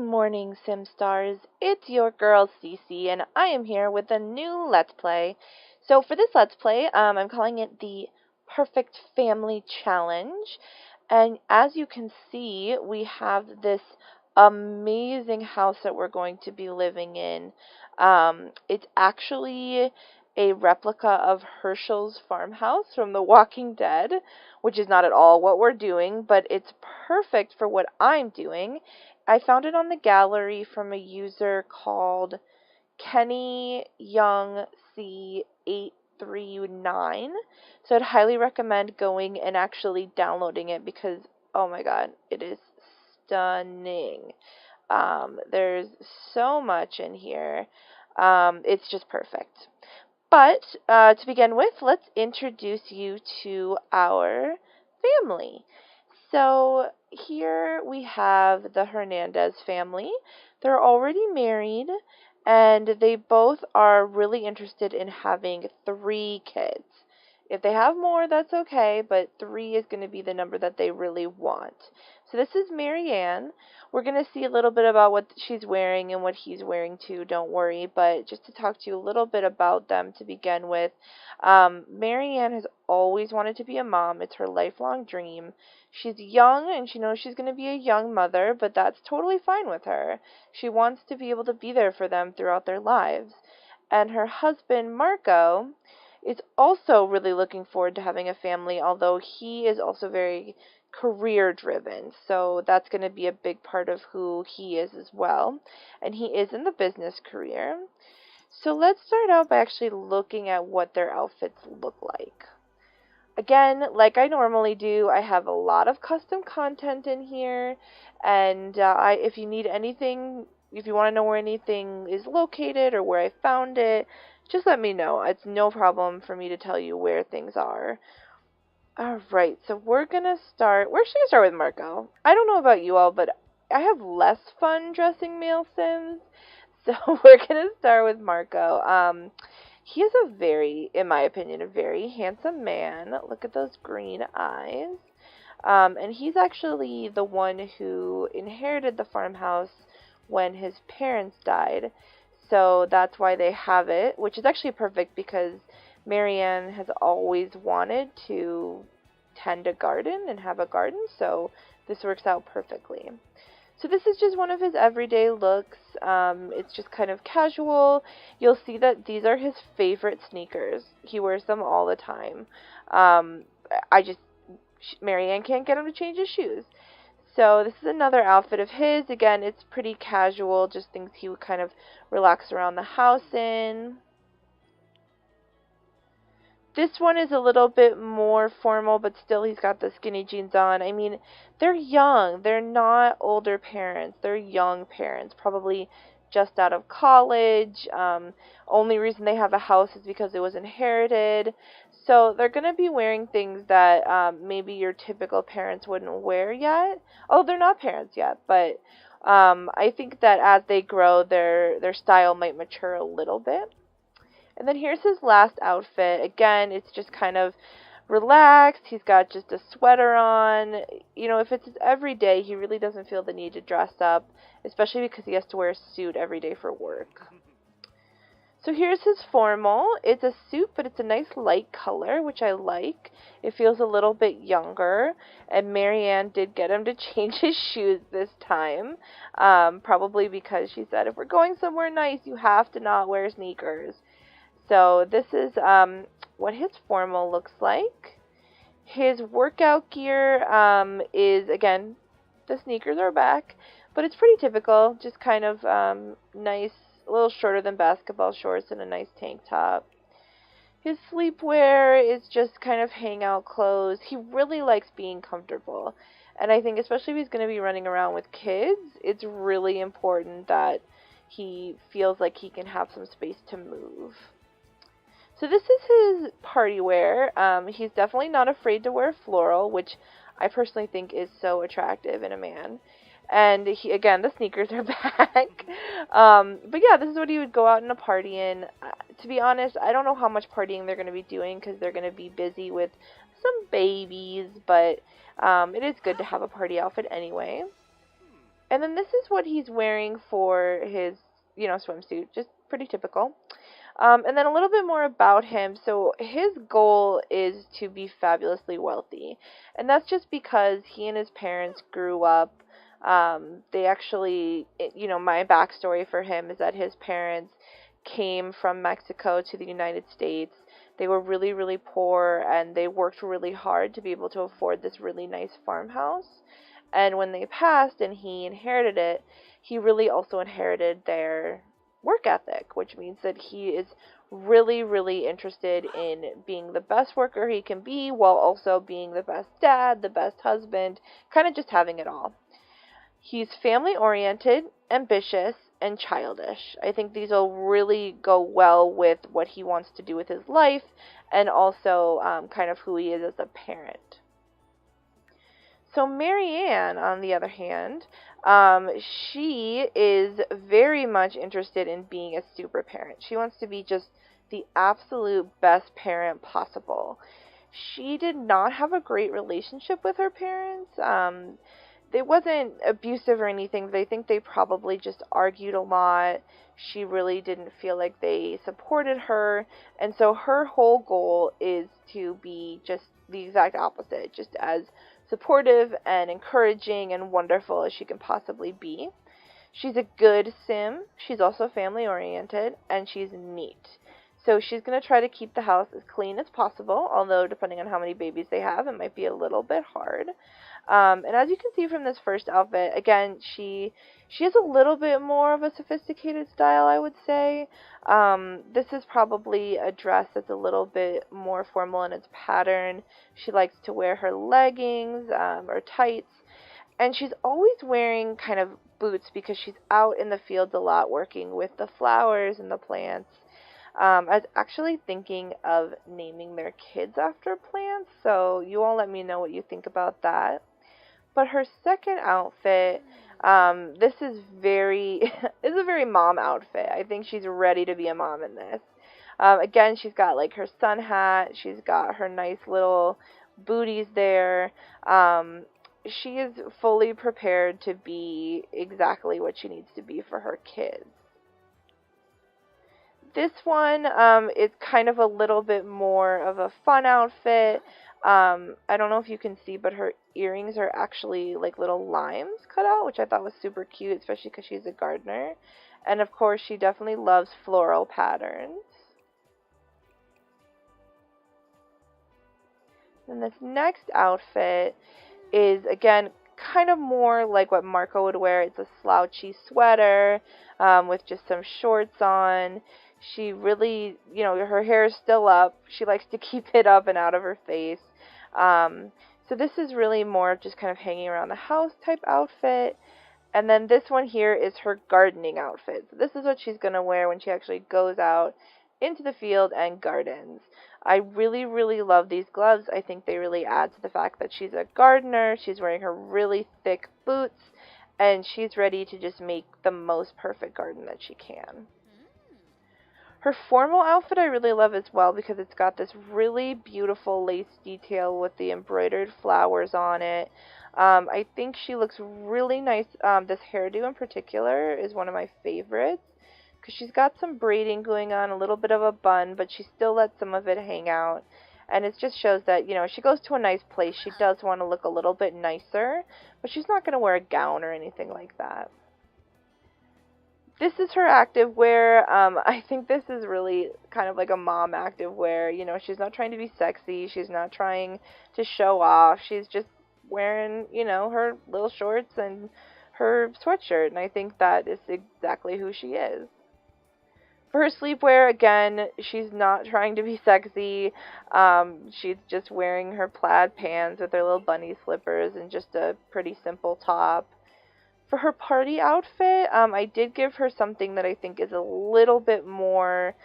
morning, SimStars. It's your girl Cece, and I am here with a new Let's Play. So for this Let's Play, I'm calling it the Perfect Family Challenge. And as you can see, we have this amazing house that we're going to be living in. It's actually a replica of Herschel's farmhouse from The Walking Dead, which is not at all what we're doing, but it's perfect for what I'm doing. I found it on the gallery from a user called Kenny Young C839. So I'd highly recommend going and actually downloading it because, oh my god, it is stunning. There's so much in here. It's just perfect. But to begin with, let's introduce you to our family. So here we have the Hernandez family. They're already married, and they both are really interested in having 3 kids. If they have more, that's okay, but 3 is going to be the number that they really want. So this is Marianne. We're going to see a little bit about what she's wearing and what he's wearing too, don't worry, but just to talk to you a little bit about them to begin with. Marianne has always wanted to be a mom. It's her lifelong dream. She's young and she knows she's going to be a young mother, but that's totally fine with her. She wants to be able to be there for them throughout their lives. And her husband, Marco, is also really looking forward to having a family, although he is also very career driven. So that's going to be a big part of who he is as well. And he is in the business career. So let's start out by actually looking at what their outfits look like. Again, like I normally do, I have a lot of custom content in here, and if you need anything, if you want to know where anything is located or where I found it, just let me know. It's no problem for me to tell you where things are. Alright, so we're gonna start, we're actually gonna start with Marco. I don't know about you all, but I have less fun dressing male Sims, so we're gonna start with Marco. He is a very, in my opinion, a very handsome man. Look at those green eyes. And he's actually the one who inherited the farmhouse when his parents died. So that's why they have it, which is actually perfect because Marianne has always wanted to tend a garden and have a garden, so this works out perfectly. So this is just one of his everyday looks. It's just kind of casual. You'll see that these are his favorite sneakers. He wears them all the time. Marianne can't get him to change his shoes. So this is another outfit of his. Again, it's pretty casual, just things he would kind of relax around the house in. This one is a little bit more formal, but still he's got the skinny jeans on. I mean, they're young. They're not older parents. They're young parents, probably just out of college. Only reason they have a house is because it was inherited. So they're going to be wearing things that maybe your typical parents wouldn't wear yet. Oh, they're not parents yet, but I think that as they grow, their style might mature a little bit. And then here's his last outfit. Again, it's just kind of relaxed. He's got just a sweater on. You know, if it's his everyday, he really doesn't feel the need to dress up, especially because he has to wear a suit every day for work. So here's his formal. It's a suit, but it's a nice light color, which I like. It feels a little bit younger, and Marianne did get him to change his shoes this time, probably because she said, if we're going somewhere nice, you have to not wear sneakers. So this is what his formal looks like. His workout gear is, again, the sneakers are back, but it's pretty typical, just kind of nice, a little shorter than basketball shorts and a nice tank top. His sleepwear is just kind of hangout clothes. He really likes being comfortable, and I think especially if he's going to be running around with kids, it's really important that he feels like he can have some space to move. So this is his party wear. He's definitely not afraid to wear floral, which I personally think is so attractive in a man. And again, the sneakers are back. But yeah, this is what he would go out in a party in. To be honest, I don't know how much partying they're going to be doing because they're going to be busy with some babies, but it is good to have a party outfit anyway. And then this is what he's wearing for his, swimsuit. Just pretty typical. And then a little bit more about him. So his goal is to be fabulously wealthy. And that's just because he and his parents grew up. They actually, my backstory for him is that his parents came from Mexico to the United States. They were really, really poor, and they worked really hard to be able to afford this really nice farmhouse. And when they passed and he inherited it, he really also inherited their work ethic, which means that he is really, really interested in being the best worker he can be while also being the best dad, the best husband, kind of just having it all. He's family oriented, ambitious, and childish. I think these will really go well with what he wants to do with his life and also kind of who he is as a parent. So Marianne, on the other hand, she is very much interested in being a super parent. She wants to be just the absolute best parent possible. She did not have a great relationship with her parents. It wasn't abusive or anything, but I think they probably just argued a lot. She really didn't feel like they supported her, and so her whole goal is to be just the exact opposite, just as supportive and encouraging and wonderful as she can possibly be. She's a good sim, she's also family oriented, and she's neat. So she's going to try to keep the house as clean as possible, although depending on how many babies they have, it might be a little bit hard. And as you can see from this first outfit, again, she has a little bit more of a sophisticated style, I would say. This is probably a dress that's a little bit more formal in its pattern. She likes to wear her leggings or tights, and she's always wearing kind of boots because she's out in the fields a lot working with the flowers and the plants. I was actually thinking of naming their kids after plants, so you all let me know what you think about that. But her second outfit, this is is a very mom outfit. I think she's ready to be a mom in this. Again, she's got like her sun hat. She's got her nice little booties there. She is fully prepared to be exactly what she needs to be for her kids. This one is kind of a little bit more of a fun outfit. I don't know if you can see, but her earrings are actually like little limes cut out, which I thought was super cute, especially because she's a gardener. And of course, she definitely loves floral patterns. And this next outfit is, again, kind of more like what Marco would wear. It's a slouchy sweater with just some shorts on. She really, her hair is still up. She likes to keep it up and out of her face. So this is really more just kind of hanging around the house type outfit. And then this one here is her gardening outfit. So this is what she's going to wear when she actually goes out into the field and gardens. I really, really love these gloves. I think they really add to the fact that she's a gardener. She's wearing her really thick boots, and she's ready to just make the most perfect garden that she can. Her formal outfit I really love as well because it's got this really beautiful lace detail with the embroidered flowers on it. I think she looks really nice. This hairdo in particular is one of my favorites because she's got some braiding going on, a little bit of a bun, but she still lets some of it hang out. And it just shows that, if she goes to a nice place, she does want to look a little bit nicer, but she's not going to wear a gown or anything like that. This is her active wear. I think this is really kind of like a mom active wear. She's not trying to be sexy. She's not trying to show off. She's just wearing, her little shorts and her sweatshirt. And I think that is exactly who she is. For her sleepwear, again, she's not trying to be sexy. She's just wearing her plaid pants with her little bunny slippers and just a pretty simple top. For her party outfit, I did give her something that I think is a little bit more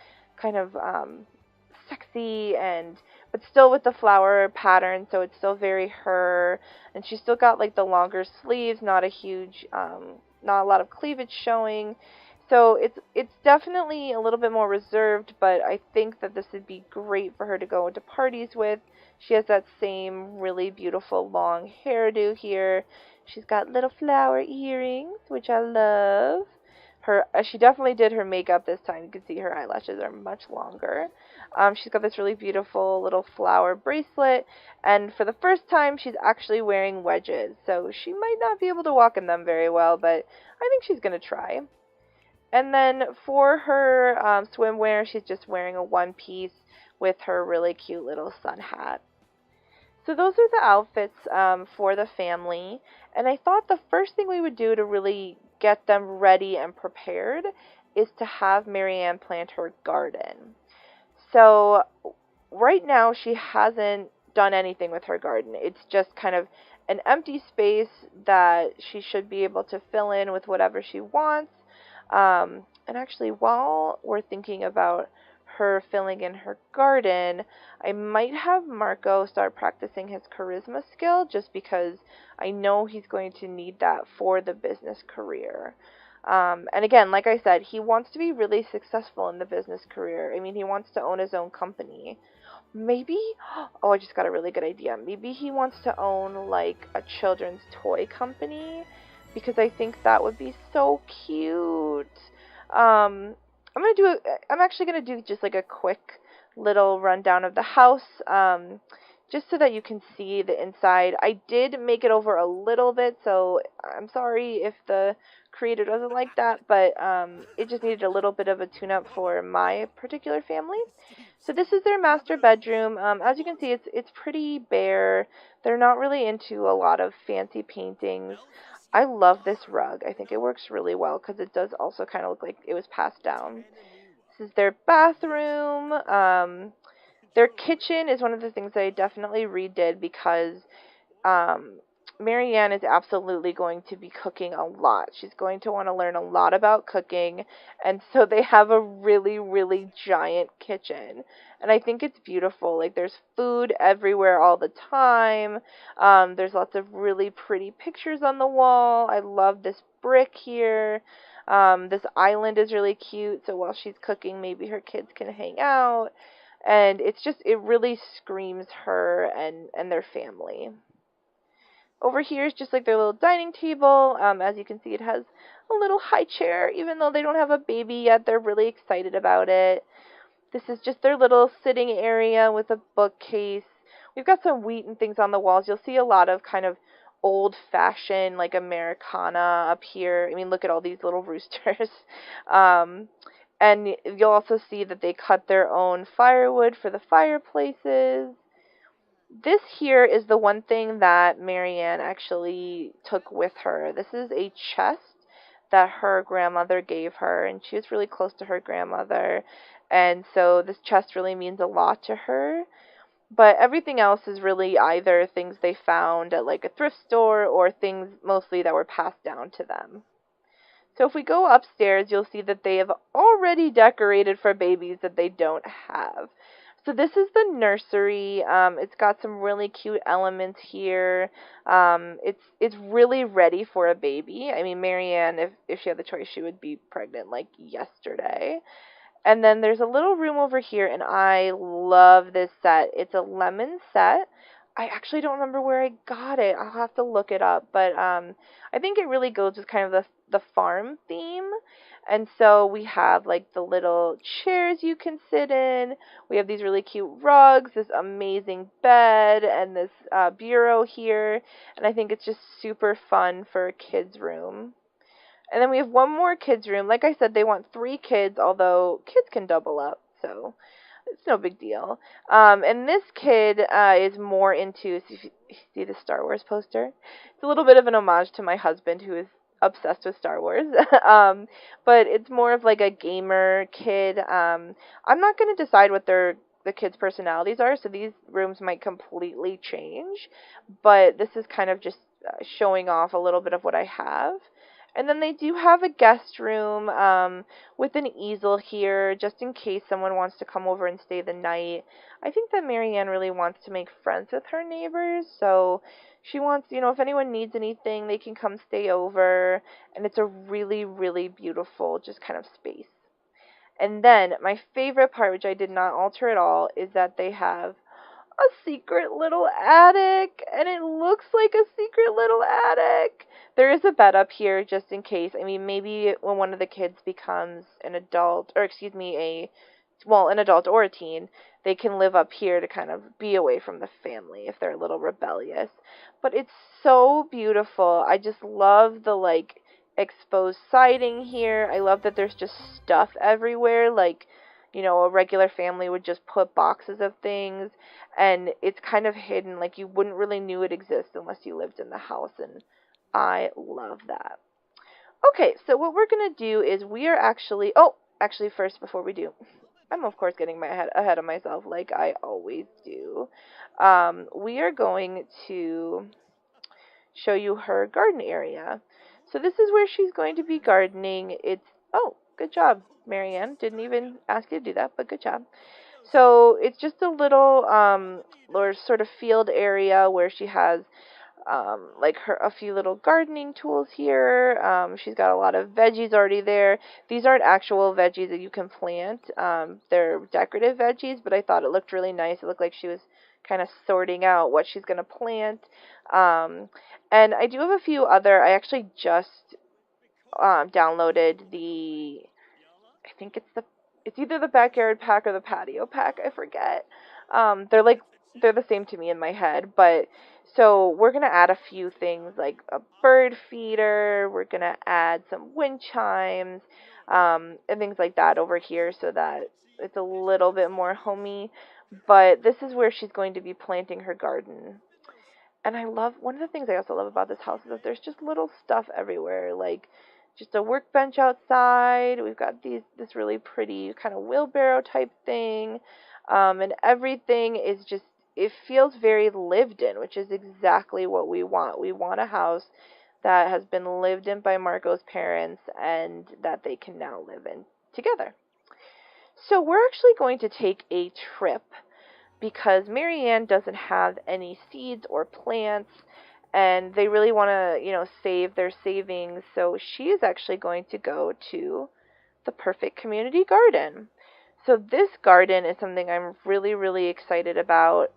kind of sexy but still with the flower pattern, so it's still very her. And she's still got like the longer sleeves, not a lot of cleavage showing. So it's definitely a little bit more reserved, but I think that this would be great for her to go into parties with. She has that same really beautiful long hairdo here. She's got little flower earrings, which I love. She definitely did her makeup this time. You can see her eyelashes are much longer. She's got this really beautiful little flower bracelet, and for the first time, she's actually wearing wedges. So she might not be able to walk in them very well, but I think she's gonna try. And then for her swimwear, she's just wearing a one piece with her really cute little sun hat. So those are the outfits for the family, and I thought the first thing we would do to really get them ready and prepared is to have Marianne plant her garden. So right now she hasn't done anything with her garden. It's just kind of an empty space that she should be able to fill in with whatever she wants. And actually, while we're thinking about her filling in her garden, I might have Marco start practicing his charisma skill just because I know he's going to need that for the business career. And again, like I said, he wants to be really successful in the business career. I mean, he wants to own his own company. Maybe, oh, I just got a really good idea. Maybe he wants to own like a children's toy company because I think that would be so cute. Um, I'm actually gonna do just like a quick little rundown of the house, just so that you can see the inside. I did make it over a little bit, so I'm sorry if the creator doesn't like that, but it just needed a little bit of a tune-up for my particular family. So this is their master bedroom. As you can see, it's pretty bare. They're not really into a lot of fancy paintings. I love this rug. I think it works really well because it does also kind of look like it was passed down. This is their bathroom. Their kitchen is one of the things that I definitely redid because um, Marianne is absolutely going to be cooking a lot. She's going to want to learn a lot about cooking, and so they have a really, really giant kitchen. And I think it's beautiful. Like, there's food everywhere all the time. There's lots of really pretty pictures on the wall. I love this brick here. This island is really cute, so while she's cooking, maybe her kids can hang out. And it really screams her and their family. Over here is just like their little dining table. As you can see, it has a little high chair. Even though they don't have a baby yet, they're really excited about it. This is just their little sitting area with a bookcase. We've got some wheat and things on the walls. You'll see a lot of kind of old-fashioned, like, Americana up here. I mean, look at all these little roosters. And you'll also see that they cut their own firewood for the fireplaces. This here is the one thing that Marianne actually took with her. This is a chest that her grandmother gave her, and she was really close to her grandmother, and so this chest really means a lot to her. But everything else is really either things they found at like a thrift store or things mostly that were passed down to them. So if we go upstairs, you'll see that they have already decorated for babies that they don't have. So this is the nursery. It's got some really cute elements here. It's really ready for a baby. I mean, Marianne, if she had the choice, she would be pregnant like yesterday. And then there's a little room over here, and I love this set. It's a lemon set. I actually don't remember where I got it. I'll have to look it up. But I think it really goes with kind of the farm theme. And so we have like the little chairs you can sit in. We have these really cute rugs, this amazing bed, and this bureau here. And I think it's just super fun for a kid's room. And then we have one more kids' room. Like I said, they want 3 kids, although kids can double up, so it's no big deal. And this kid is more into, so if you see the Star Wars poster, it's a little bit of an homage to my husband, who is obsessed with Star Wars. But it's more of like a gamer kid. I'm not going to decide what the kids' personalities are, so these rooms might completely change. But this is kind of just showing off a little bit of what I have. And then they do have a guest room with an easel here, just in case someone wants to come over and stay the night. I think that Marianne really wants to make friends with her neighbors, so she wants, if anyone needs anything, they can come stay over. And it's a really, really beautiful just kind of space. And then my favorite part, which I did not alter at all, is that they have a secret little attic, and it looks like a secret little attic. There is a bed up here just in case. I mean, maybe when one of the kids becomes an adult, or excuse me, an adult or a teen, they can live up here to kind of be away from the family if they're a little rebellious. But it's so beautiful. I just love the like exposed siding here. I love that there's just stuff everywhere, like, you know, a regular family would just put boxes of things, and it's kind of hidden, like you wouldn't really knew it exists unless you lived in the house, and I love that. Okay, so what we're going to do is we are actually, actually first before we do, I'm of course getting my head ahead of myself like I always do. We are going to show you her garden area. So this is where she's going to be gardening. Oh, good job, Marianne. Didn't even ask you to do that, but good job. So it's just a little, or sort of field area where she has like a few little gardening tools here. She's got a lot of veggies already there. These aren't actual veggies that you can plant. They're decorative veggies, but I thought it looked really nice. It looked like she was kind of sorting out what she's going to plant. And I do have a few other, I actually just downloaded I think it's either the backyard pack or the patio pack, I forget. They're the same to me in my head, but so we're going to add a few things like a bird feeder, we're going to add some wind chimes, and things like that over here so that it's a little bit more homey. But this is where she's going to be planting her garden. And one of the things I also love about this house is that there's just little stuff everywhere, like just a workbench outside. We've got this really pretty kind of wheelbarrow type thing, and everything is just, it feels very lived in, which is exactly what we want. We want a house that has been lived in by Marco's parents and that they can now live in together. So we're actually going to take a trip because Marianne doesn't have any seeds or plants, and they really want to, save their savings. So she is actually going to go to the Perfect Community Garden. So this garden is something I'm really, really excited about.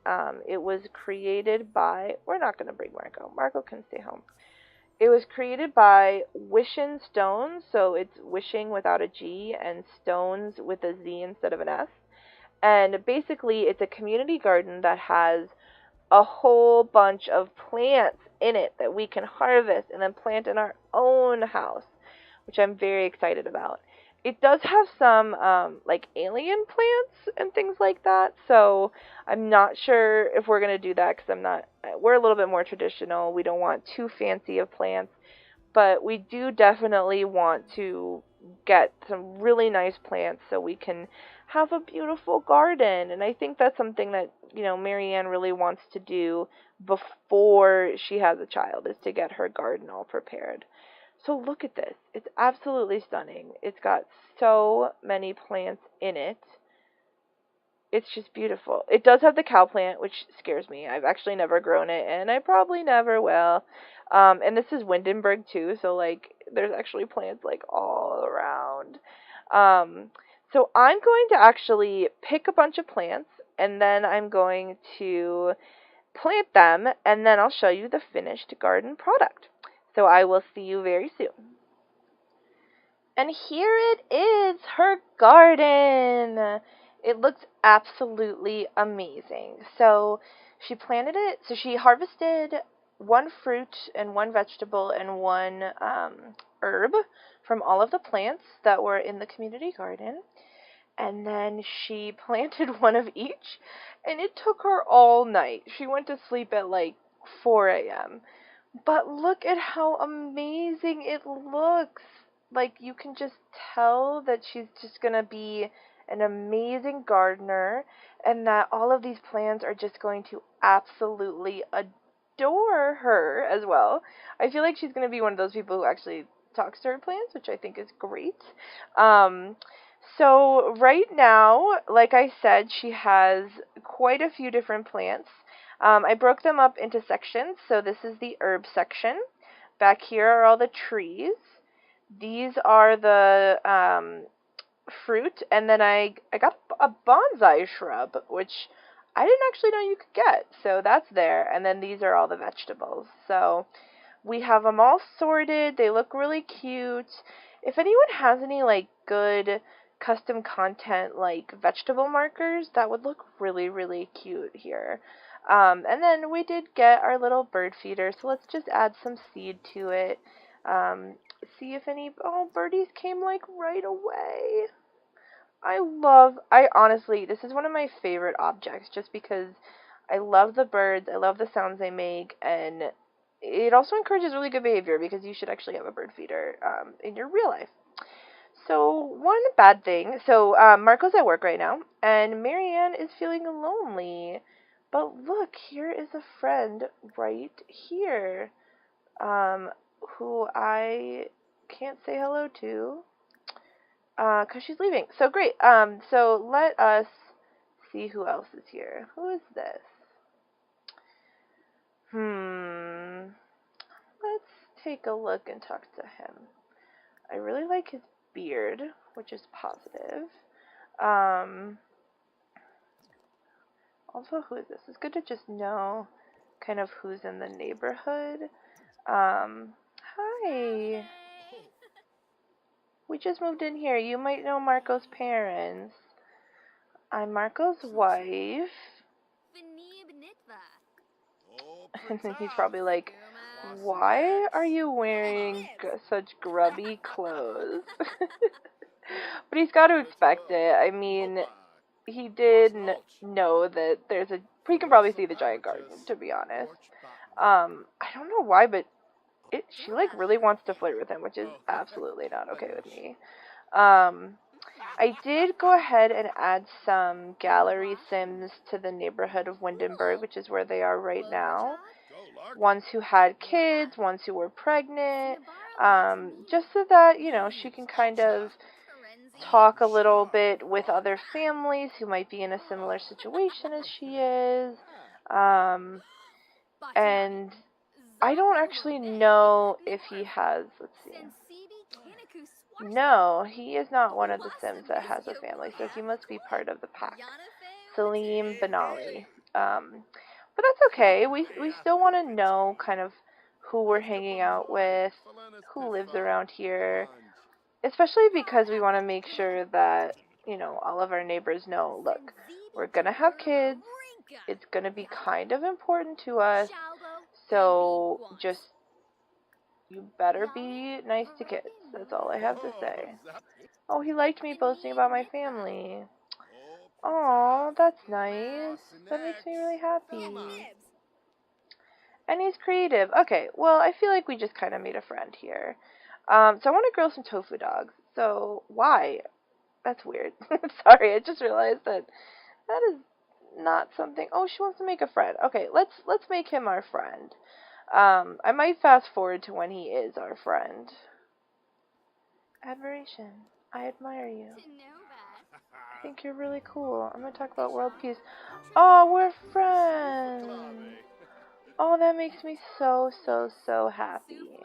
It was created by, we're not going to bring Marco. Marco can stay home. It was created by Wishin' Stones, so it's wishing without a G and stones with a Z instead of an S. And basically, it's a community garden that has a whole bunch of plants in it that we can harvest and then plant in our own house, which I'm very excited about. It does have some like alien plants and things like that, so I'm not sure if we're going to do that because we're a little bit more traditional. We don't want too fancy of plants, but we do definitely want to get some really nice plants so we can have a beautiful garden. And I think that's something that, Marianne really wants to do before she has a child, is to get her garden all prepared. So look at this. It's absolutely stunning. It's got so many plants in it. It's just beautiful. It does have the cow plant, which scares me. I've actually never grown it, and I probably never will. And this is Windenburg too, so like there's actually plants like all around. So I'm going to actually pick a bunch of plants, and then I'm going to plant them, and then I'll show you the finished garden product. So I will see you very soon. And here it is, her garden. It looks absolutely amazing. So she planted it, so she harvested one fruit and one vegetable and one herb from all of the plants that were in the community garden. And then she planted one of each, and it took her all night. She went to sleep at like 4 a.m. But look at how amazing it looks. Like, you can just tell that she's just going to be an amazing gardener, and that all of these plants are just going to absolutely adore her as well. I feel like she's going to be one of those people who actually talks to her plants, which I think is great. So right now, like I said, she has quite a few different plants. I broke them up into sections. So this is the herb section. Back here are all the trees. These are the fruit. And then I got a bonsai shrub, which I didn't actually know you could get. So that's there. And then these are all the vegetables. So we have them all sorted. They look really cute. If anyone has any like good custom content like vegetable markers, that would look really, really cute here. And then we did get our little bird feeder, so let's just add some seed to it. See if any, oh, birdies came like right away. I honestly, this is one of my favorite objects just because I love the birds, I love the sounds they make, and it also encourages really good behavior because you should actually have a bird feeder in your real life. So, one bad thing, so Marco's at work right now, and Marianne is feeling lonely. But look, here is a friend right here who I can't say hello to because she's leaving. So great. So let us see who else is here. Who is this? Let's take a look and talk to him. I really like his beard, which is positive. Also, who is this? It's good to just know kind of who's in the neighborhood. Hi. We just moved in here. You might know Marco's parents. I'm Marco's wife. And then he's probably like, why are you wearing such grubby clothes? But he's got to expect it. I mean, he did know that there's a... He can probably see the giant garden, to be honest. I don't know why, but she like really wants to flirt with him, which is absolutely not okay with me. I did go ahead and add some gallery sims to the neighborhood of Windenburg, which is where they are right now. Ones who had kids, ones who were pregnant, just so that, you know, she can kind of talk a little bit with other families who might be in a similar situation as she is. And I don't actually know if he has, let's see. No, he is not one of the Sims that has a family, so he must be part of the pack. Salim Benali. But that's okay. We still want to know kind of who we're hanging out with, who lives around here, especially because we want to make sure that, you know, all of our neighbors know, look, we're going to have kids. It's going to be kind of important to us. So just, you better be nice to kids. That's all I have to say. Oh, he liked me boasting about my family. Aw, that's nice. That makes me really happy. And he's creative. Okay, well, I feel like we just kind of made a friend here. So I want to grill some tofu dogs. So, why? That's weird. Sorry, I just realized that is not something... Oh, she wants to make a friend. Okay, let's make him our friend. I might fast forward to when he is our friend. Admiration. I admire you. I think you're really cool. I'm gonna talk about world peace. Oh, we're friends. Oh, that makes me so, so, so happy.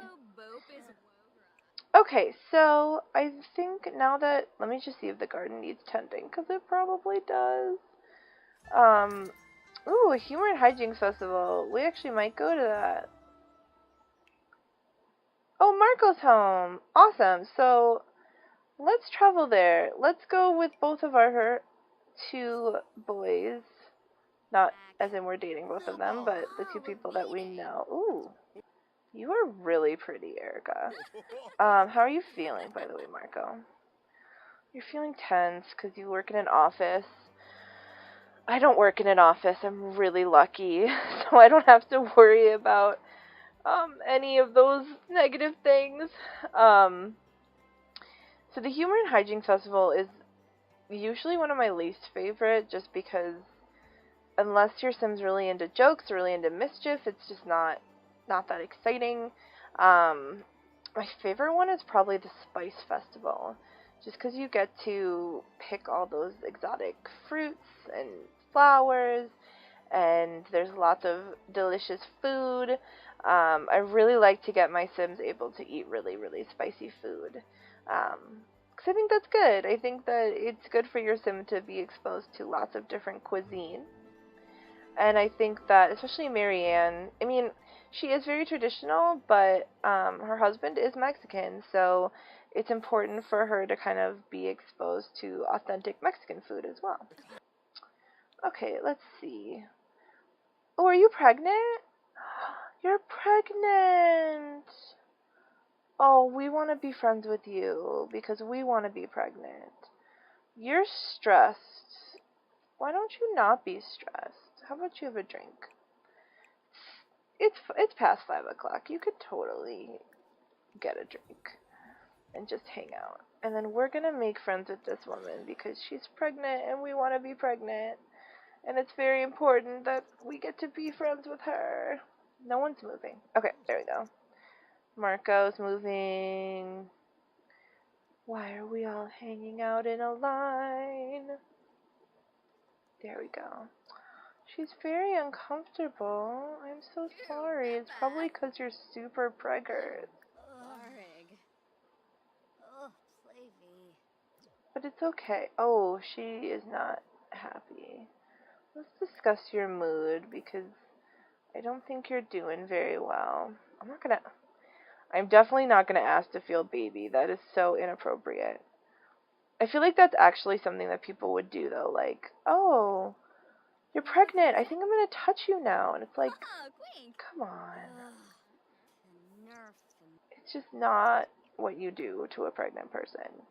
Okay, so I think now that... Let me just see if the garden needs tending, because it probably does. Ooh, a Humor and Hijinks Festival. We actually might go to that. Oh, Marco's home. Awesome. So, let's travel there. Let's go with both of our two boys. Not as in we're dating both of them, but the two people that we know. Ooh. You are really pretty, Erica. How are you feeling, by the way, Marco? You're feeling tense because you work in an office. I don't work in an office. I'm really lucky, so I don't have to worry about any of those negative things. So the Humor and Hijinks Festival is usually one of my least favorite, just because unless your Sim's really into jokes or really into mischief, it's just not that exciting. My favorite one is probably the Spice Festival, just because you get to pick all those exotic fruits and flowers, and there's lots of delicious food. I really like to get my Sims able to eat really, really spicy food, because I think that's good. I think that it's good for your Sim to be exposed to lots of different cuisine. And I think that, especially Marianne, I mean, she is very traditional, but her husband is Mexican, so it's important for her to kind of be exposed to authentic Mexican food as well. Okay, let's see. Oh, are you pregnant? You're pregnant! Oh, we want to be friends with you because we want to be pregnant. You're stressed. Why don't you not be stressed? How about you have a drink? It's past 5 o'clock. You could totally get a drink and just hang out. And then we're gonna make friends with this woman because she's pregnant and we want to be pregnant. And it's very important that we get to be friends with her. No one's moving. Okay, there we go. Marco's moving. Why are we all hanging out in a line? There we go. She's very uncomfortable. I'm so sorry. It's probably because you're super preggers. But it's okay. Oh, she is not happy. Let's discuss your mood because I don't think you're doing very well. I'm definitely not gonna ask to feel baby. That is so inappropriate. I feel like that's actually something that people would do though, like, oh, you're pregnant. I think I'm gonna touch you now. And it's like, come on. It's just not what you do to a pregnant person.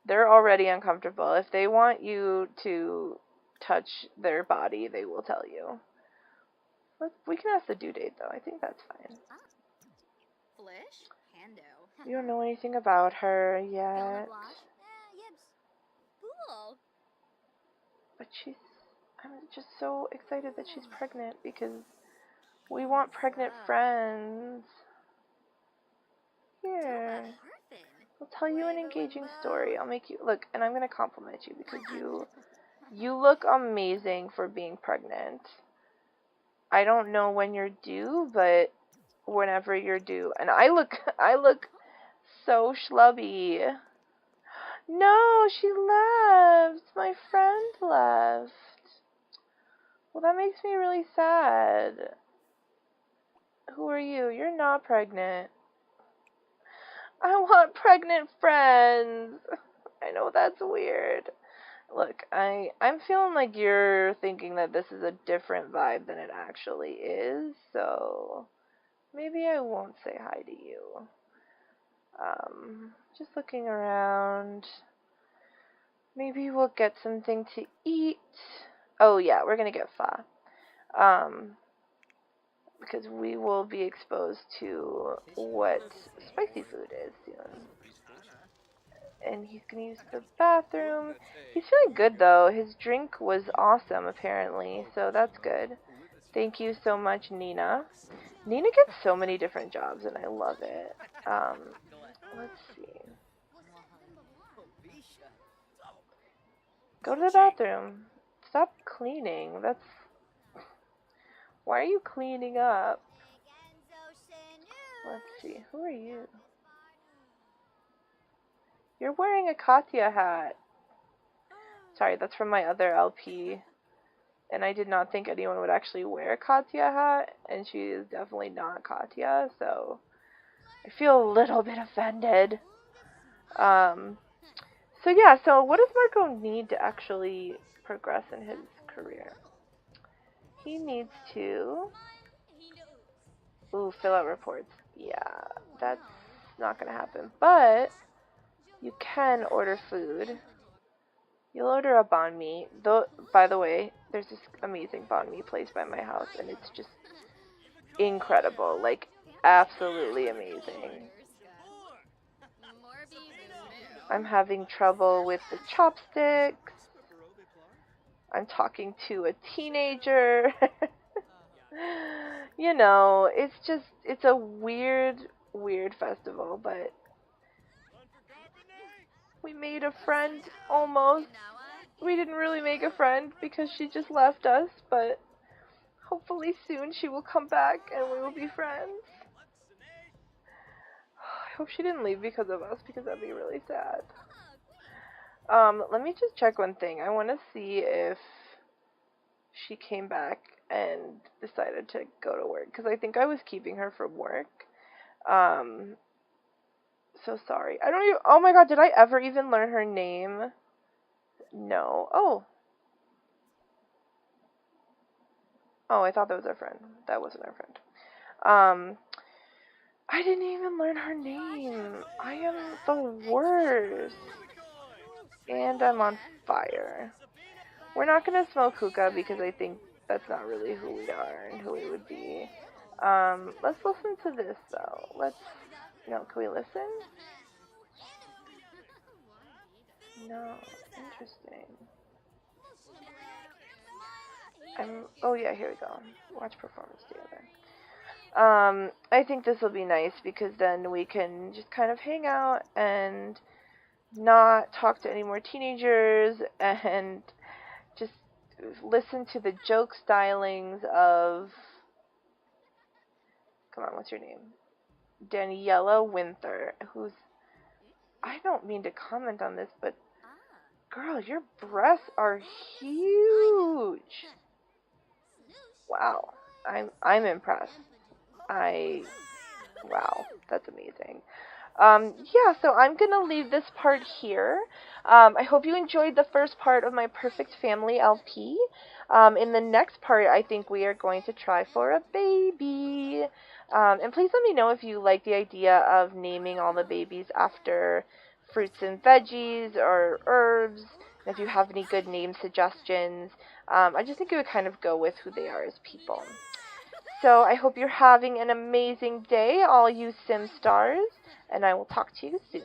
They're already uncomfortable. If they want you to touch their body, they will tell you. We can ask the due date though. I think that's fine. You don't know anything about her yet. But I'm just so excited that she's pregnant because we want pregnant friends. Here. I'll tell you an engaging story. I'll make you look, and I'm gonna compliment you because you look amazing for being pregnant. I don't know when you're due, but whenever you're due, and I look so schlubby. No, she left. My friend left. Well, that makes me really sad. Who are you? You're not pregnant. I want pregnant friends. I know that's weird. Look, I'm feeling like you're thinking that this is a different vibe than it actually is, so maybe I won't say hi to you. Just looking around. Maybe we'll get something to eat. Oh yeah, we're gonna get pho. Because we will be exposed to what spicy food is soon. And he's gonna use the bathroom. He's feeling good though. His drink was awesome apparently, so that's good. Thank you so much, Nina. Nina gets so many different jobs and I love it. Let's see. Go to the bathroom. Stop cleaning. Why are you cleaning up? Let's see. Who are you? You're wearing a Katya hat. Sorry, that's from my other LP. And I did not think anyone would actually wear a Katya hat. And she is definitely not Katya, so I feel a little bit offended. So yeah, so what does Marco need to actually progress in his career? He needs to fill out reports. Yeah, that's not gonna happen. But you can order food. You'll order a banh mi. Though, by the way, there's this amazing banh mi place by my house, and it's just incredible. Like, absolutely amazing. I'm having trouble with the chopsticks. I'm talking to a teenager. You know, it's a weird festival, but we made a friend, almost. We didn't really make a friend because she just left us, but hopefully soon she will come back and we will be friends. I hope she didn't leave because of us, because that'd be really sad. Let me just check one thing. I want to see if she came back and decided to go to work because I think I was keeping her from work. Um, so sorry. I don't even, oh my god, did I ever even learn her name? No. Oh. Oh, I thought that was our friend. That wasn't our friend. I didn't even learn her name. I am the worst. And I'm on fire. We're not gonna smoke hookah because I think that's not really who we are and who we would be. Let's listen to this though. No, can we listen? No, interesting. Oh yeah, here we go. Watch performance together. I think this will be nice because then we can just kind of hang out and not talk to any more teenagers and just listen to the joke stylings of, come on, what's your name? Daniela Winther, who's, I don't mean to comment on this, but girl, your breasts are huge. Wow, I'm impressed. Wow, that's amazing. Yeah, so I'm gonna leave this part here. I hope you enjoyed the first part of my Perfect Family LP. In the next part, I think we are going to try for a baby. And please let me know if you like the idea of naming all the babies after fruits and veggies or herbs. If you have any good name suggestions. I just think it would kind of go with who they are as people. So I hope you're having an amazing day, all you Sim stars, and I will talk to you soon.